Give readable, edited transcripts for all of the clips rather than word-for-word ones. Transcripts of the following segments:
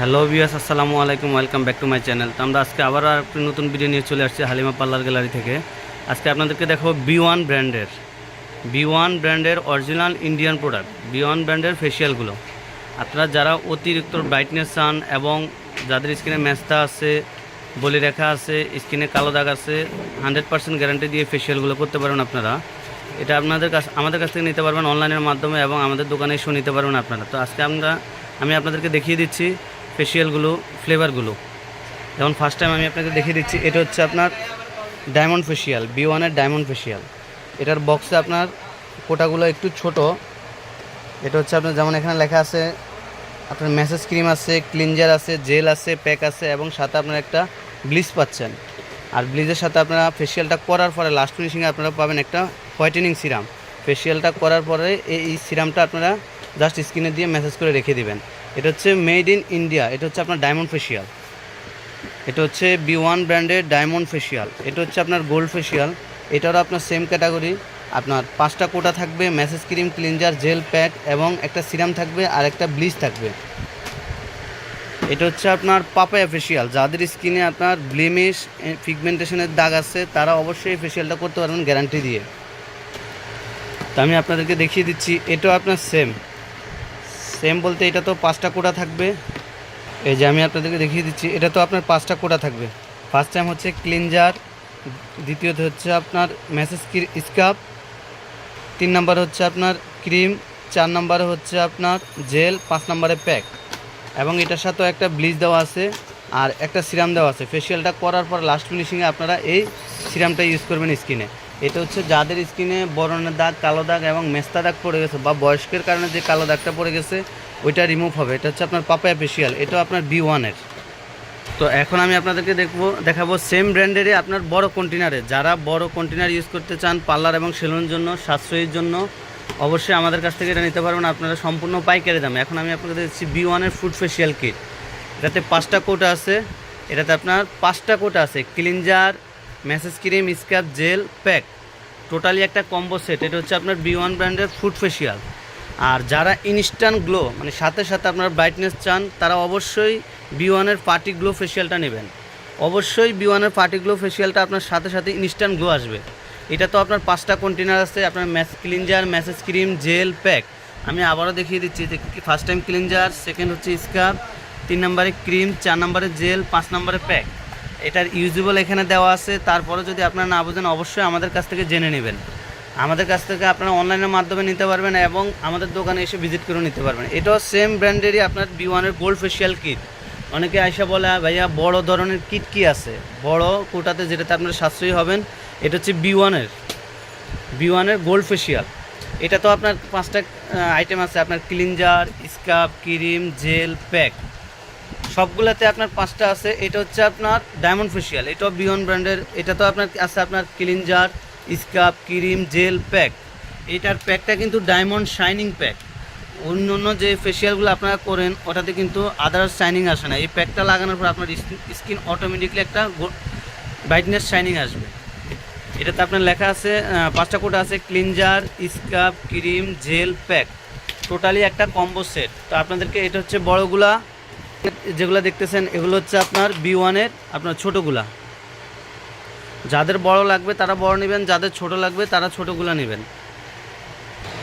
Hello viewers, আসসালামু আলাইকুম। Welcome back to my channel. তো আমরা আজকে আবার একটি নতুন ভিডিও নিয়ে চলে আসছি হালিমা পার্লার গ্যালারি থেকে। আজকে আপনাদেরকে দেখাবো বি ওয়ান ব্র্যান্ডের original Indian product, B one ব্র্যান্ডের ফেসিয়ালগুলো। আপনারা যারা অতিরিক্ত ব্রাইটনেস চান এবং যাদের স্কিনে মেস্তা আছে, বলি রেখা আছে, স্কিনে কালো দাগ আছে, 100% গ্যারান্টি দিয়ে ফেসিয়ালগুলো করতে পারবেন আপনারা। এটা আমাদের কাছ থেকে নিতে পারবেন অনলাইনের মাধ্যমে এবং আমাদের দোকানে এসেও নিতে পারবেন আপনারা। তো আজকে আমি আপনাদেরকে দেখিয়ে দিচ্ছি ফেসিয়ালগুলো, ফ্লেভারগুলো। যেমন ফার্স্ট টাইম আমি আপনাকে দেখিয়ে দিচ্ছি, এটা হচ্ছে আপনার ডায়মন্ড ফেসিয়াল, বি ওয়ানের ডায়মন্ড ফেসিয়াল। এটার বক্সে আপনার কোটাগুলো একটু ছোট। এটা হচ্ছে আপনার যেমন এখানে লেখা আছে, আপনার ম্যাসেজ ক্রিম আছে, ক্লিনজার আছে, জেল আছে, প্যাক আছে এবং সাথে আপনার একটা ব্লিচ পাচ্ছেন। আর ব্লিচের সাথে আপনারা ফেসিয়ালটা করার পরে লাস্ট ফিনিশিংয়ে আপনারা পাবেন একটা হোয়াইটেনিং সিরাম। ফেসিয়ালটা করার পরে এই সিরামটা আপনারা জাস্ট স্কিনে দিয়ে ম্যাসেজ করে রেখে দিবেন। এটা হচ্ছে মেড ইন ইন্ডিয়া। এটা হচ্ছে আপনার ডায়মন্ড ফেসিয়াল। এটা হচ্ছে বি ওয়ান ব্র্যান্ডের ডায়মন্ড ফেসিয়াল। এটা হচ্ছে আপনার গোল্ড ফেসিয়াল। এটারও আপনার সেম ক্যাটাগরি। আপনার 5টা কোটা থাকবে, massage cream, cleanser, gel, pack এবং একটা সিরাম থাকবে আর একটা ব্লিচ থাকবে। এটা হচ্ছে আপনার পাপায়া ফেসিয়াল। যাদের স্কিনে আপনার ব্লিমিশ, পিগমেন্টেশনের দাগ আছে তারা অবশ্যই এই ফেসিয়ালটা করতে পারবেন গ্যারান্টি দিয়ে। তো আমি আপনাদেরকে দেখিয়ে দিচ্ছি, এটাও আপনার সেম বলতে এটা তো 5টা কোটা থাকবে। এই যে আমি আপনাদেরকে দেখিয়ে দিচ্ছি, এটা তো আপনার 5টা কোটা থাকবে। ফার্স্ট টাইম হচ্ছে ক্লিনজার, দ্বিতীয়ত হচ্ছে আপনার ম্যাসেজ স্কাব, 3 নম্বরে হচ্ছে আপনার ক্রিম, 4 নম্বরে হচ্ছে আপনার জেল, 5 নম্বরে প্যাক এবং এটার সাথেও একটা ব্লিচ দেওয়া আছে আর একটা সিরাম দেওয়া আছে। ফেসিয়ালটা করার পর লাস্ট ফিনিশিংয়ে আপনারা এই সিরামটা ইউজ করবেন স্কিনে। এটা হচ্ছে যাদের স্কিনে বরণের দাগ, কালো দাগ এবং মেস্তা দাগ পড়ে গেছে বা বয়স্কের কারণে যে কালো দাগটা পড়ে গেছে ওইটা রিমুভ হবে। এটা হচ্ছে আপনার পাপায়া ফেসিয়াল। এটাও আপনার বি ওয়ানের। তো এখন আমি আপনাদেরকে দেখাবো সেম ব্র্যান্ডেরই আপনার বড় কন্টেনারে। যারা বড় কন্টেনার ইউজ করতে চান পার্লার এবং সেলুনের জন্য, সাশ্রয়ীর জন্য, অবশ্যই আমাদের কাছ থেকে এটা নিতে পারবেন আপনারা সম্পূর্ণ পাইকারি দামে। এখন আমি আপনাদের দিচ্ছি বি ওয়ানের ফুড ফেসিয়াল কিট। এটাতে 5টা কোটা আছে। এটাতে আপনার 5টা কোটা আছে, cleanser, massage cream, scrub, gel, pack, totally একটা কম্বো সেট। এটা হচ্ছে আপনার বি ওয়ান ব্র্যান্ডের ফুড ফেসিয়াল। আর যারা ইনস্ট্যান্ট গ্লো মানে সাথে সাথে আপনার ব্রাইটনেস চান তারা অবশ্যই বি ওয়ানের পার্টি গ্লো ফেসিয়ালটা নেবেন। অবশ্যই বি ওয়ানের পার্টি গ্লো ফেসিয়ালটা আপনার সাথে সাথে ইনস্ট্যান্ট গ্লো আসবে। এটা তো আপনার 5টা কন্টেনার আছে, আপনার cleanser, massage cream, gel, pack. আমি আবারও দেখিয়ে দিচ্ছি, ফার্স্ট টাইম ক্লিনজার, সেকেন্ড হচ্ছে স্কাব, 3 নম্বরে ক্রিম, 4 নম্বরে জেল, 5 নম্বরে প্যাক। এটার ইউজেবল এখানে দেওয়া আছে। তারপরে যদি আপনারা না বোঝেন অবশ্যই আমাদের কাছ থেকে জেনে নেবেন। আমাদের কাছ থেকে আপনারা অনলাইনের মাধ্যমে নিতে পারবেন এবং আমাদের দোকানে এসে ভিজিট করে নিতে পারবেন। এটাও সেম ব্র্যান্ডেরই আপনার বি ওয়ানের গোল্ড ফেসিয়াল কিট। অনেকে আইসা বলে ভাইয়া বড় ধরনের কিট কি আছে, বড় কোটাতে যেটাতে আপনারা সাশ্রয়ী হবেন। এটা হচ্ছে বি ওয়ানের গোল্ড ফেসিয়াল। এটা তো আপনার 5টা আইটেম আছে, আপনার cleanser, scrub, cream, gel, pack, সবগুলোতে আপনার 5টা আছে। এটা হচ্ছে আপনার ডায়মন্ড ফেসিয়াল। এটাও বি ওয়ান ব্র্যান্ডের। এটা তো আপনার আছে আপনার cleanser, scrub, cream, gel, pack. এটার প্যাকটা কিন্তু ডায়মন্ড শাইনিং প্যাক। অন্য অন্য যে ফেসিয়ালগুলো আপনারা করেন ওটাতে কিন্তু আদার্স শাইনিং আসে না। এই প্যাকটা লাগানোর পর আপনার স্কিন অটোমেটিকলি একটা ব্রাইটনেস শাইনিং আসবে। এটাতে আপনার লেখা আছে 5টা কোটা আছে, cleanser, scrub, cream, gel, pack, totally একটা কম্বো সেট। তো আপনাদেরকে এটা হচ্ছে বড়গুলা যেগুলো দেখতেছেন এগুলো হচ্ছে আপনার বি ওয়ানের আপনার ছোটোগুলা। যাদের বড় লাগবে তারা বড় নেবেন, যাদের ছোট লাগবে তারা ছোটোগুলো নেবেন।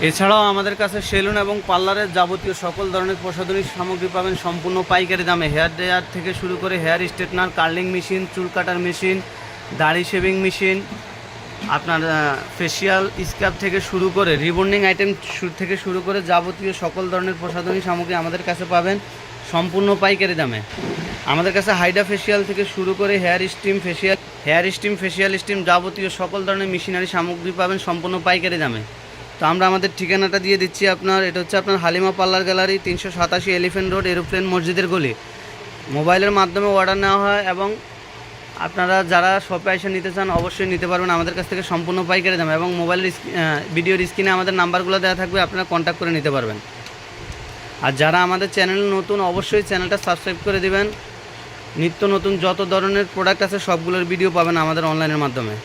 এছাড়াও আমাদের কাছে সেলুন এবং পার্লারের যাবতীয় সকল ধরনের প্রসাধনী সামগ্রী পাবেন সম্পূর্ণ পাইকারি দামে। হেয়ার ড্রায়ার থেকে শুরু করে হেয়ার স্ট্রেটনার, কার্লিং মেশিন, চুল কাটার মেশিন, দাড়ি শেভিং মেশিন, আপনার ফেসিয়াল স্ক্রাব থেকে শুরু করে রিবন্ডিং আইটেম থেকে শুরু করে যাবতীয় সকল ধরনের প্রসাধনী সামগ্রী আমাদের কাছে পাবেন সম্পূর্ণ পাইকারি দামে। আমাদের কাছে হাইড্রা ফেসিয়াল থেকে শুরু করে হেয়ার স্টিম, ফেসিয়াল স্টিম যাবতীয় সকল ধরনের মেশিনারি সামগ্রী পাবেন সম্পূর্ণ পাইকারি দামে। তো আমরা আমাদের ঠিকানাটা দিয়ে দিচ্ছি আপনার। এটা হচ্ছে আপনার Halima parlour gallery, 387 elephant road, aeroplane মসজিদের গলি। মোবাইলের মাধ্যমে অর্ডার নেওয়া হয় এবং আপনারা যারা শপে এসে নিতে চান অবশ্যই নিতে পারবেন আমাদের কাছ থেকে সম্পূর্ণ পাইকারি দামে। এবং মোবাইলের ভিডিওর স্ক্রিনে আমাদের নাম্বারগুলো দেওয়া থাকবে, আপনারা কন্ট্যাক্ট করে নিতে পারবেন। আর যারা আমাদের চ্যানেল নতুন অবশ্যই চ্যানেলটা সাবস্ক্রাইব করে দেবেন। নিত্য নতুন যত ধরনের প্রোডাক্ট আছে সবগুলোর ভিডিও পাবেন আমাদের অনলাইনের মাধ্যমে।